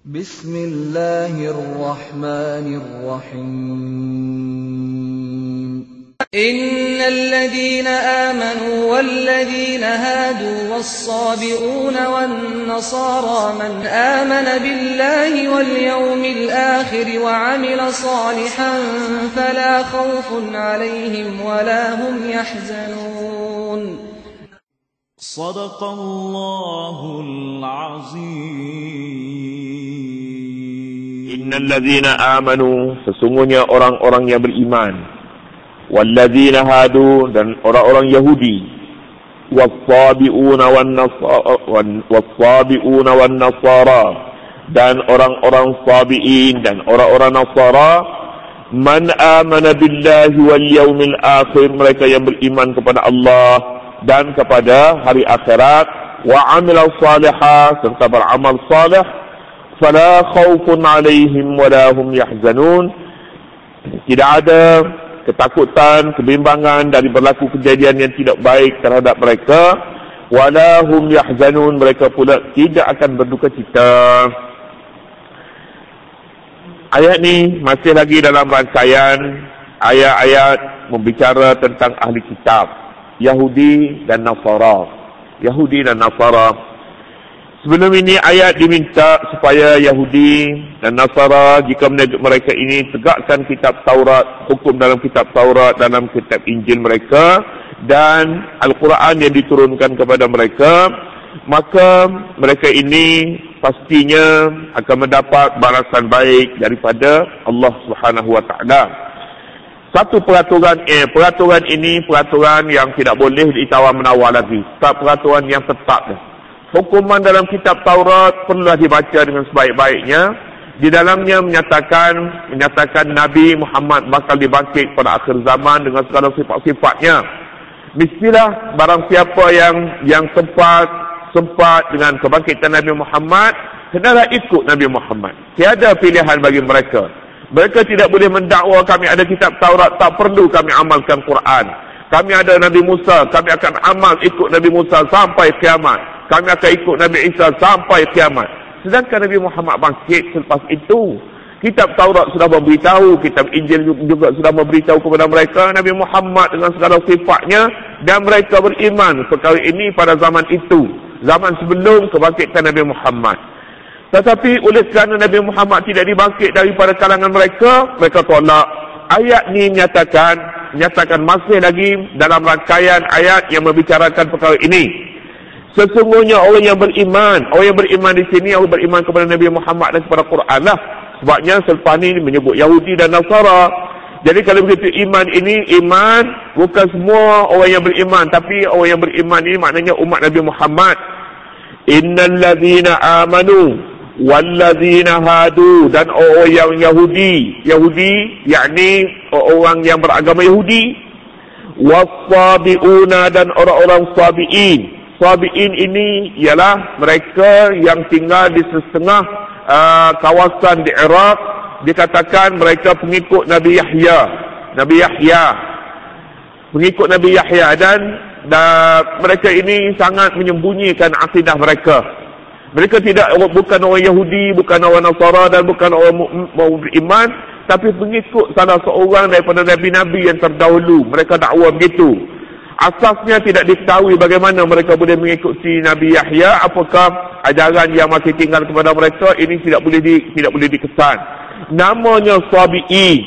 Bismillahirrahmanirrahim. Innal ladzina amanu wal ladzina hadu was-sabi'una wan-nasara man amana billahi wal yawmil akhir wa 'amila salihan fala khaufun 'alaihim wa la hum yahzanun. Shadaqallahul 'azim. Innal ladzina amanu, sesungguhnya orang-orang yang beriman, walladzina hadu, dan orang-orang Yahudi, was-sabi'una wan-nasara, dan orang-orang sabi'in dan orang-orang Nasara, man amana billahi wal yawmil akhir, mereka yang beriman kepada Allah dan kepada hari akhirat, wa amila salihah, serta beramal salih, fala khaufun alaihim wa la hum yahzanun, tidak ada ketakutan, kebimbangan dari berlaku kejadian yang tidak baik terhadap mereka, wa la hum yahzanun, mereka pula tidak akan berduka cita. Ayat ni masih lagi dalam rangkaian ayat-ayat membicara tentang ahli kitab, Yahudi dan Nasara. Yahudi dan Nasara. Sebelum ini ayat diminta supaya Yahudi dan Nasara, jika mereka ini tegakkan kitab Taurat, hukum dalam kitab Taurat, dalam kitab Injil mereka, dan Al-Quran yang diturunkan kepada mereka, maka mereka ini pastinya akan mendapat balasan baik daripada Allah Subhanahu Wa Taala. Satu peraturan ini peraturan yang tidak boleh ditawar-menawar lagi. Peraturan yang tetap. Hukuman dalam kitab Taurat perlulah dibaca dengan sebaik-baiknya. Di dalamnya menyatakan Nabi Muhammad bakal dibangkit pada akhir zaman dengan segala sifat-sifatnya. Mestilah barang siapa yang sempat dengan kebangkitan Nabi Muhammad, hendaklah ikut Nabi Muhammad. Tiada pilihan bagi mereka. Mereka tidak boleh mendakwa kami ada kitab Taurat, tak perlu kami amalkan Quran. Kami ada Nabi Musa, kami akan amal ikut Nabi Musa sampai kiamat. Kami akan ikut Nabi Isa sampai kiamat. Sedangkan Nabi Muhammad bangkit selepas itu. Kitab Taurat sudah memberitahu, kitab Injil juga sudah memberitahu kepada mereka Nabi Muhammad dengan segala sifatnya, dan mereka beriman perkara ini pada zaman itu, zaman sebelum kebangkitan Nabi Muhammad. Tetapi oleh kerana Nabi Muhammad tidak dibangkit daripada kalangan mereka, mereka tolak. Ayat ni menyatakan masih lagi dalam rangkaian ayat yang membicarakan perkara ini. Sesungguhnya orang yang beriman di sini, orang beriman kepada Nabi Muhammad dan kepada Quran lah. Sebabnya selepas ni menyebut Yahudi dan Nasara. Jadi kalau begitu iman bukan semua orang yang beriman, tapi orang yang beriman ini maknanya umat Nabi Muhammad. Innal ladzina amanu wal ladzina hadu, dan orang yang Yahudi yakni orang yang beragama Yahudi, was-sabi'una, dan orang-orang sabi'in. Sabi'in ini ialah mereka yang tinggal di setengah kawasan di Iraq. Dikatakan mereka pengikut Nabi Yahya. Pengikut Nabi Yahya, dan mereka ini sangat menyembunyikan akidah mereka. Mereka bukan orang Yahudi, bukan orang Nasara, dan bukan orang mau beriman, tapi pengikut salah seorang daripada Nabi-Nabi yang terdahulu. Mereka dakwa begitu. Asasnya tidak diketahui bagaimana mereka boleh mengikuti Nabi Yahya, apakah ajaran yang masih tinggal kepada mereka, ini tidak boleh dikesan. Namanya Sabi'i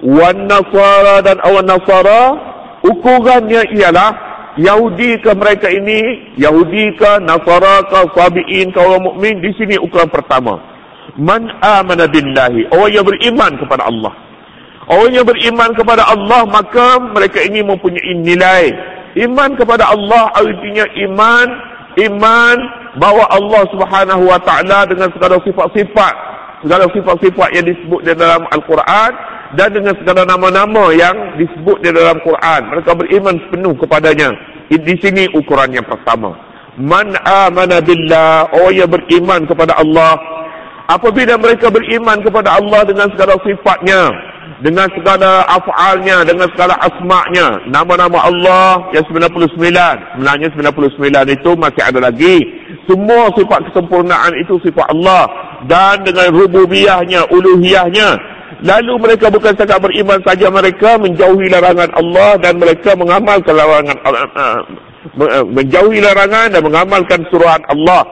wan Nasara, dan orang Nasara, ukurannya ialah Yahudi ke mereka ini, Yahudi ke Nasara ke Sabi'in ke orang mukmin, di sini ukuran pertama. Man amana billahi, orang yang beriman kepada Allah. Orang yang beriman kepada Allah, maka mereka ini mempunyai nilai. Iman kepada Allah artinya iman bahawa Allah Subhanahu Wa Taala dengan segala sifat-sifat yang disebut di dalam Al-Quran, dan dengan segala nama-nama yang disebut di dalam Quran. Mereka beriman penuh kepadanya. Di sini ukuran yang pertama. Man amana billah, orang yang beriman kepada Allah. Apabila mereka beriman kepada Allah dengan segala sifatnya, dengan segala af'alnya, dengan segala asma'nya, nama-nama Allah yang 99. Sebenarnya 99 itu masih ada lagi. Semua sifat kesempurnaan itu sifat Allah. Dan dengan rububiyahnya, uluhiyahnya. Lalu mereka bukan sekadar beriman saja, mereka menjauhi larangan Allah dan mereka mengamalkan larangan menjauhi larangan dan mengamalkan suruhan Allah.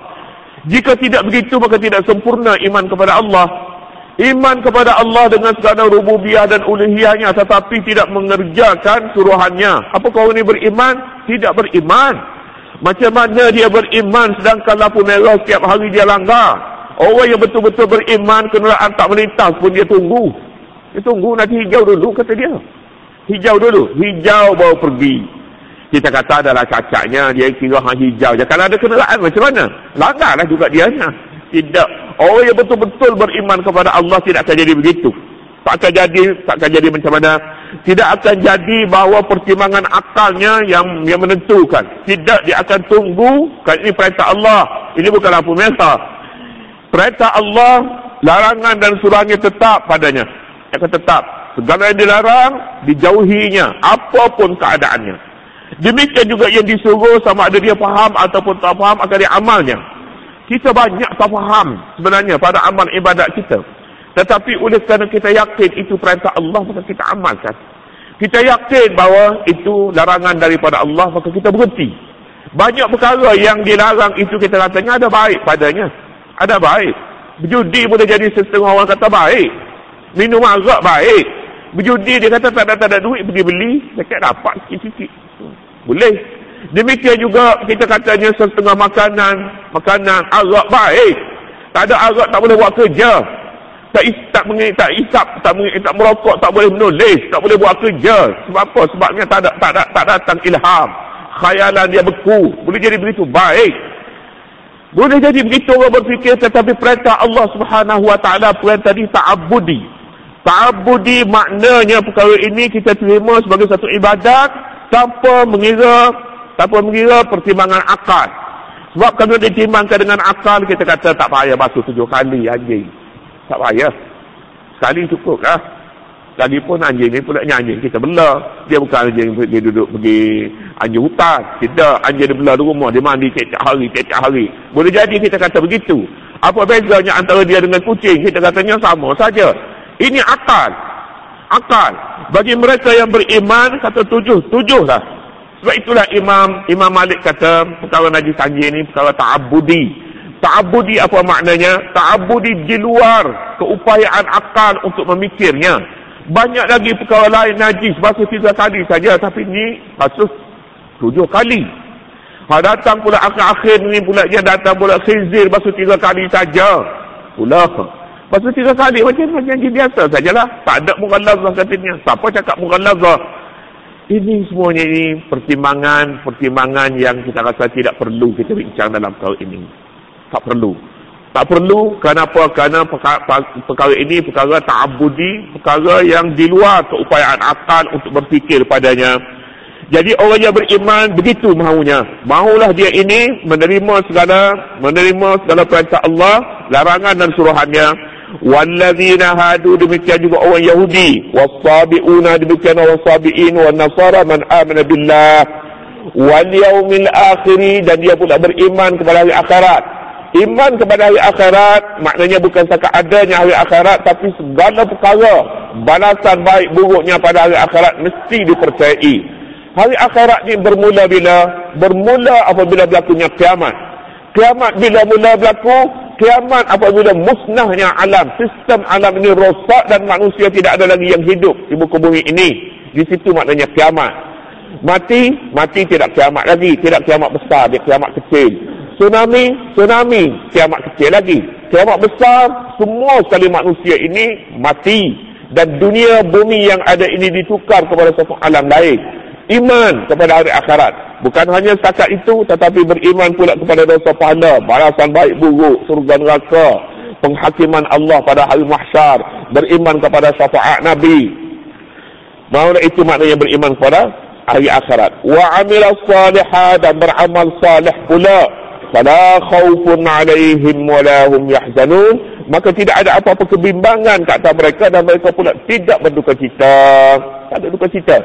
Jika tidak begitu, maka tidak sempurna iman kepada Allah. Iman kepada Allah dengan segala rububiyah dan uluhiyahnya, tetapi tidak mengerjakan suruhannya. Apakah orang ini beriman? Tidak beriman. Macam mana dia beriman sedangkan lampu merah setiap hari dia langgar? Orang yang betul-betul beriman, kenderaan tak melintas pun dia tunggu. Dia tunggu nanti hijau dulu, kata dia. Hijau dulu. Hijau baru pergi. Kita kata adalah cacatnya, dia kira hijau je. Kalau ada kenderaan macam mana? Langgarlah juga dia. Tidak. Orang yang betul-betul beriman kepada Allah tidak akan jadi begitu. Tak akan jadi macam mana? Tidak akan jadi bahawa pertimbangan akalnya yang menentukan. Tidak, dia akan tunggu. Kan ini perintah Allah. Ini bukan lampu merah. Perintah Allah, larangan dan suruhannya tetap padanya. Akan tetap. Segala yang dilarang, dijauhinya. Apapun keadaannya. Demikian juga yang disuruh, sama ada dia faham ataupun tak faham, akan dia amalnya. Kita banyak tak faham sebenarnya pada amal ibadat kita. Tetapi oleh kerana kita yakin itu perintah Allah, maka kita amalkan. Kita yakin bahawa itu larangan daripada Allah, maka kita berhenti. Banyak perkara yang dilarang itu kita katanya ada baik padanya. Ada baik. Berjudi boleh jadi setengah orang kata baik. Minum arak baik. Berjudi dia kata tak ada duit pergi beli, dekat dapat sikit-sikit. Boleh. Demikian juga kita katanya setengah makanan arak baik. Tak ada arak tak boleh buat kerja. Tak merokok, tak boleh menulis, tak boleh buat kerja. Sebab apa? Sebabnya tak datang ilham. Khayalan dia beku. Boleh jadi begitu baik. Boleh jadi begitu orang berfikir, tetapi perintah Allah Subhanahu wa taala, perintah tadi ta'abbudi. Ta'abbudi maknanya perkara ini kita terima sebagai satu ibadat tanpa mengira pertimbangan akal. Sebab kalau ditimbangkan dengan akal, kita kata tak payah basuh 7 kali anjing. Tak payah. Sekali cukup lah. Sekalipun anjing ni pula anjing kita bela. Dia bukan anjing dia duduk pergi anjing hutan. Tidak, anjing dia bela di rumah. Dia mandi tiap hari. Boleh jadi kita kata begitu. Apa bezanya antara dia dengan kucing? Kita katanya sama saja. Ini akal. Akal. Bagi mereka yang beriman, kata 7 lah. Sebab itulah Imam Malik kata perkara najis anjing ni perkara ta'abbudi. Ta'abbudi apa maknanya? Ta'abbudi di luar keupayaan akal untuk memikirnya. Banyak lagi perkara lain najis basuh 3 kali saja, tapi ni basuh 7 kali. Datang pula akhir-akhir ni pula dia datang pula khizir basuh 3 kali saja. Pula basuh 3 kali macam biasa sajalah. Tak ada mughalazah katanya. Siapa cakap mughalazah? Ini semuanya ini pertimbangan yang kita rasa tidak perlu kita bincang dalam perkara ini. Tak perlu. Tak perlu. Kenapa? Kerana perkara ini perkara ta'abbudi, perkara yang di luar keupayaan akal untuk berfikir padanya. Jadi orang yang beriman begitu maunya. Maulah dia ini menerima segala perintah Allah, larangan dan suruhannya. Walladzina hadu, demikian juga orang Yahudi. Wassabi'una, demikian orang sabi'in. Wan nasara man amana billah wal yaumil akhir, dan dia pula beriman kepada hari akhirat. Iman kepada hari akhirat maknanya bukan setakat adanya hari akhirat, tapi segala perkara balasan baik buruknya pada hari akhirat mesti dipercayai. Hari akhirat ni bermula bila? Bermula apabila berlakunya kiamat. Kiamat bila mula berlaku? Kiamat apabila musnahnya alam. Sistem alam ini rosak dan manusia tidak ada lagi yang hidup di muka bumi ini. Di situ maknanya kiamat. Mati tidak kiamat lagi. Tidak kiamat besar, dia kiamat kecil. Tsunami, kiamat kecil lagi. Kiamat besar, semua sekali manusia ini mati. Dan dunia bumi yang ada ini ditukar kepada satu alam lain. Iman kepada hari akhirat. Bukan hanya setakat itu, tetapi beriman pula kepada dosa pahala, balasan baik buruk, surga neraka, penghakiman Allah pada hari mahsyar, beriman kepada syafaat Nabi. Maksudnya itu maknanya beriman kepada hari akhirat. Wa amila salihah, dan beramal salih pula. Fala khawfun alaihim wala hum yahzanun, maka tidak ada apa-apa kebimbangan ke atas mereka dan mereka pula tidak berduka cita. Tak ada duka cita.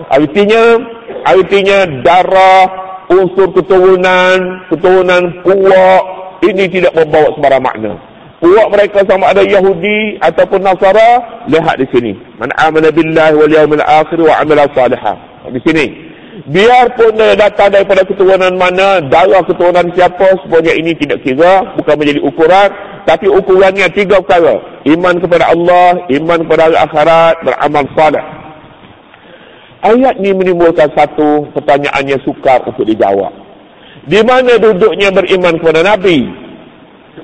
Artinya darah, unsur keturunan puak, ini tidak membawa sembarang makna. Puak mereka sama ada Yahudi ataupun Nasara, lihat di sini. Man amana billahi wal yawmil akhir wa amila salihah. Di sini. Biarpun dia datang daripada keturunan mana, darah keturunan siapa, sebenarnya ini tidak kira, bukan menjadi ukuran, tapi ukurannya 3 perkara. Iman kepada Allah, iman kepada hari akhirat, beramal salih. Ayat ni menimbulkan satu pertanyaan yang sukar untuk dijawab. Di mana duduknya beriman kepada Nabi?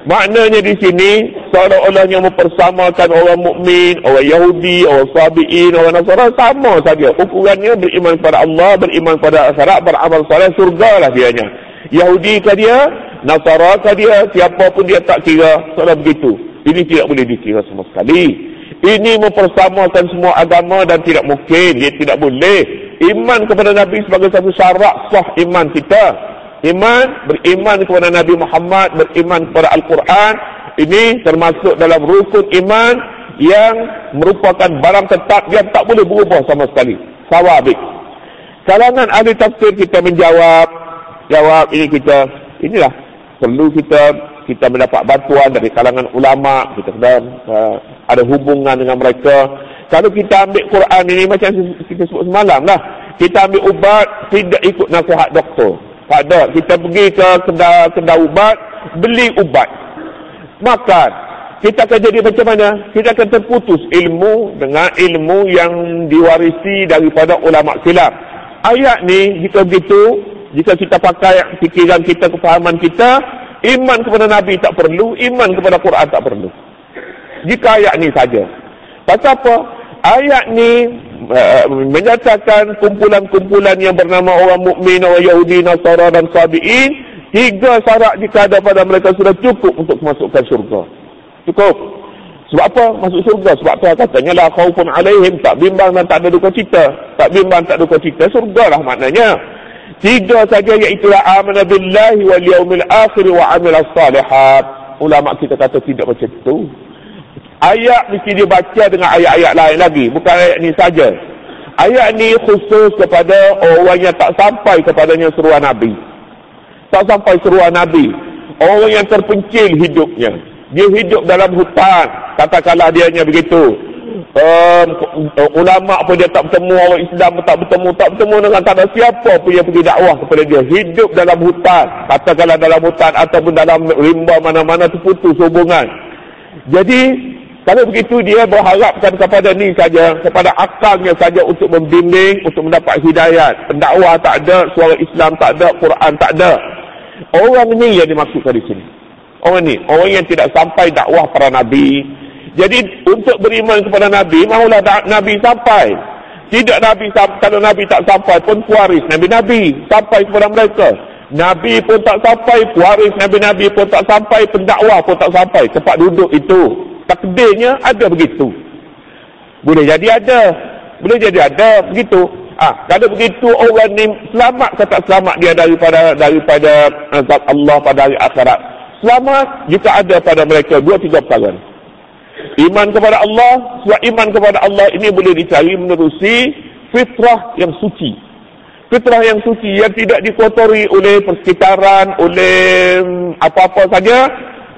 Maknanya di sini seolah-olahnya mempersamakan orang mukmin, orang Yahudi, orang Sabi'in, orang Nasara sama saja. Ukurannya beriman kepada Allah, beriman kepada akhirat, beramal saleh, surga lah dianya. Yahudi kah dia, Nasara kah dia, siapa pun dia tak kira, seolah begitu. Ini tidak boleh dikira sama sekali. Ini mempersamakan semua agama dan tidak mungkin, dia tidak boleh. Iman kepada Nabi sebagai satu syarat sah iman kita. Beriman kepada Nabi Muhammad, beriman kepada Al-Quran, ini termasuk dalam rukun iman yang merupakan barang tetap yang tak boleh berubah sama sekali. Sawabik. Kalangan ahli tafsir kita menjawab ini inilah perlu kita mendapat bantuan dari kalangan ulama, kita ada hubungan dengan mereka. Kalau kita ambil Quran ini macam kita sebut semalam lah, kita ambil ubat tidak ikut nasihat doktor. Tak ada. Kita pergi ke kedai ubat, beli ubat, makan. Kita akan jadi macam mana? Kita akan terputus ilmu dengan ilmu yang diwarisi daripada ulama silam. Ayat ni, jika begitu, jika kita pakai fikiran kita, kefahaman kita, iman kepada Nabi tak perlu, iman kepada Quran tak perlu. Jika ayat ni saja. Pasal apa? Ayat ni menyatakan kumpulan-kumpulan yang bernama orang mukmin, orang Yahudi, Nasara dan Sabi'in. 3 syarat jika ada pada mereka sudah cukup untuk masukkan syurga. Cukup. Sebab apa masuk syurga? Sebab apa katanya la khaufun alaihim, tak bimbang dan tak ada duka cita. Tak bimbang, tak duka cita, syurga lah maknanya. 3 saja, iaitu amana billahi wal yawmil akhir wa amila salihat. Ulama kita kata tidak macam tu. Ayat mesti dibaca dengan ayat-ayat lain lagi, bukan ayat ni saja. Ayat ni khusus kepada orang yang tak sampai kepadanya seruan Nabi. Tak sampai seruan Nabi. Orang yang terpencil hidupnya. Dia hidup dalam hutan, katakanlah dianya begitu. Ulama pun dia tak bertemu, orang Islam pun tak bertemu dengan tak ada siapa pun yang pergi dakwah kepada dia. Hidup dalam hutan, katakanlah dalam hutan ataupun dalam rimba mana-mana, terputus hubungan. Jadi kalau begitu dia berharapkan kepada ni saja, kepada akalnya saja untuk membimbing, untuk mendapat hidayat. Pendakwah tak ada, suara Islam tak ada, Quran tak ada. Orang ni yang dimaksudkan di sini. Orang yang tidak sampai dakwah para Nabi. Jadi untuk beriman kepada Nabi, mahulah Nabi sampai. Tidak Nabi sampai, kalau Nabi tak sampai pun pewaris Nabi-Nabi sampai kepada mereka. Nabi pun tak sampai, pewaris Nabi-Nabi pun tak sampai, pendakwah pun tak sampai. Tempat duduk itu takdirnya ada begitu. Boleh jadi ada begitu. Kalau begitu orang ni selamat ke tak selamat dia daripada azab Allah pada hari akhirat? Selamat jika ada pada mereka 2-3 perkara. Iman kepada Allah. Sebab iman kepada Allah ini boleh dicari menerusi fitrah yang suci. Fitrah yang suci yang tidak dikotori oleh persekitaran, oleh apa-apa saja.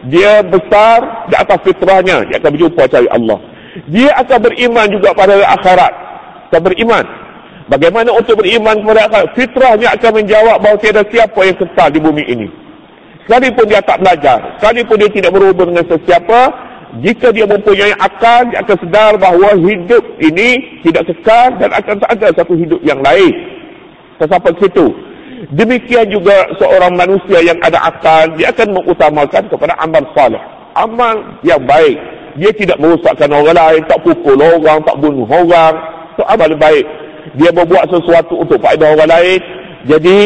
Dia besar di atas fitrahnya. Dia akan berjumpa cari Allah. Dia akan beriman juga pada akhirat. Akan beriman. Bagaimana untuk beriman kepada akhirat? Fitrahnya akan menjawab bahawa tiada siapa yang kekal di bumi ini. Sekalipun dia tak belajar, sekalipun dia tidak berhubung dengan sesiapa, jika dia mempunyai akal, dia akan sedar bahawa hidup ini tidak kekal dan akan ada satu hidup yang lain. Sampai ke situ. Demikian juga seorang manusia yang ada akal, dia akan mengutamakan kepada amal salih, amal yang baik. Dia tidak merosakkan orang lain, tak pukul orang, tak bunuh orang. Itu amal baik. Dia berbuat sesuatu untuk faedah orang lain. Jadi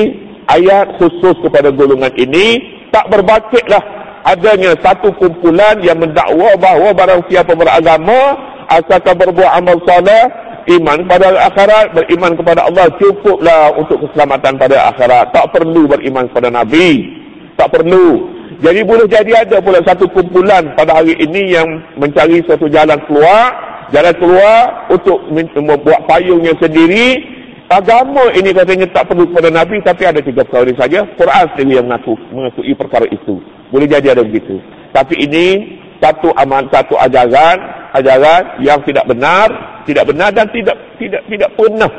ayat khusus kepada golongan ini. Tak berbakitlah adanya satu kumpulan yang mendakwa bahawa barang siapa beragama asalkan berbuat amal salih, iman pada akhirat, beriman kepada Allah, cukuplah untuk keselamatan pada akhirat. Tak perlu beriman kepada Nabi. Tak perlu. Jadi boleh jadi ada pula satu kumpulan pada hari ini yang mencari suatu jalan keluar untuk membuat payungnya sendiri. Agama ini katanya tak perlu kepada Nabi, tapi ada 3 perkara saja. Quran sendiri yang mengakui perkara itu. Boleh jadi ada begitu. Tapi ini satu ajaran yang tidak benar dan tidak pernah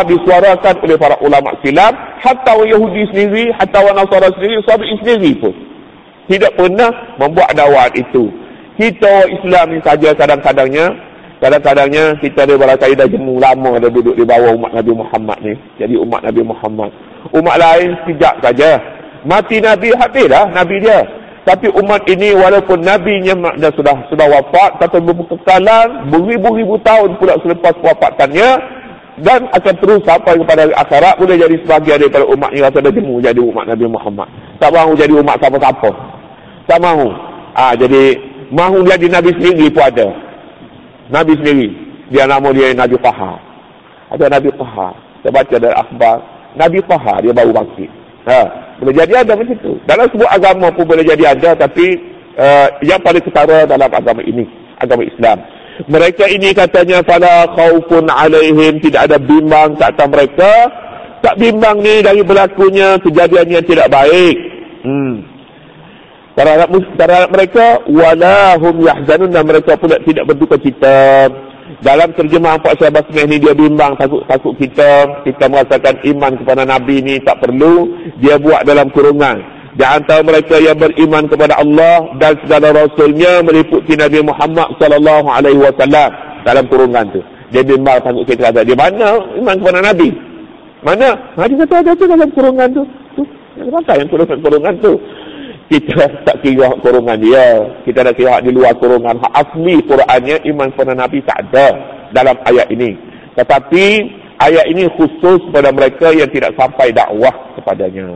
disuarakan oleh para ulama silam, hatta Yahudi sendiri, hatta Nasara sendiri, Sabi sendiri pun tidak pernah membuat dakwah itu. Kita Islam ni saja kadang-kadangnya kita ada barangkali dah jemu lama dah duduk di bawah umat Nabi Muhammad ni. Jadi umat Nabi Muhammad, umat lain sekejap saja mati Nabi, habislah Nabi dia. Tapi umat ini walaupun Nabinya dah sudah wafat, kata berkekalan beribu-ribu tahun pula selepas wafatannya, dan akan terus sampai kepada akhirat, boleh jadi sebahagian daripada umat ini rasa dah jemu jadi umat Nabi Muhammad. Tak mahu jadi umat siapa-siapa. Tak mahu. Jadi mahu jadi Nabi sendiri pun ada. Nabi sendiri, dia nama dia Nabi Taha. Ada Nabi Taha. Saya baca dari akhbar, Nabi Taha dia baru bangkit. Boleh jadi ada macam itu. Dalam sebuah agama pun boleh jadi ada, tapi yang paling ketara dalam agama ini, agama Islam. Mereka ini katanya fala khaufun alaihim, tidak ada bimbang ke atas mereka. Tak bimbang ni dari berlakunya kejadian yang tidak baik. Terhadap mereka wala hum yahzanun, dan mereka pula tidak berduka cita. Dalam terjemahan Pak Syah Basmah ni dia bimbang, takut kita merasakan iman kepada Nabi ni tak perlu, dia buat dalam kurungan. Di antara mereka yang beriman kepada Allah dan segala Rasulnya meliputi Nabi Muhammad sallallahu alaihi wasallam, dalam kurungan tu. Dia bimbang, takut kita kata, dia mana iman kepada Nabi? Mana? Dia kata ada tu dalam kurungan tu. Kenapa yang kurungan tu? Kita tak kira kurungan dia. Kita nak kira di luar kurungan. Hak asli Qurannya iman kepada Nabi tak ada dalam ayat ini. Tetapi ayat ini khusus pada mereka yang tidak sampai dakwah kepadanya.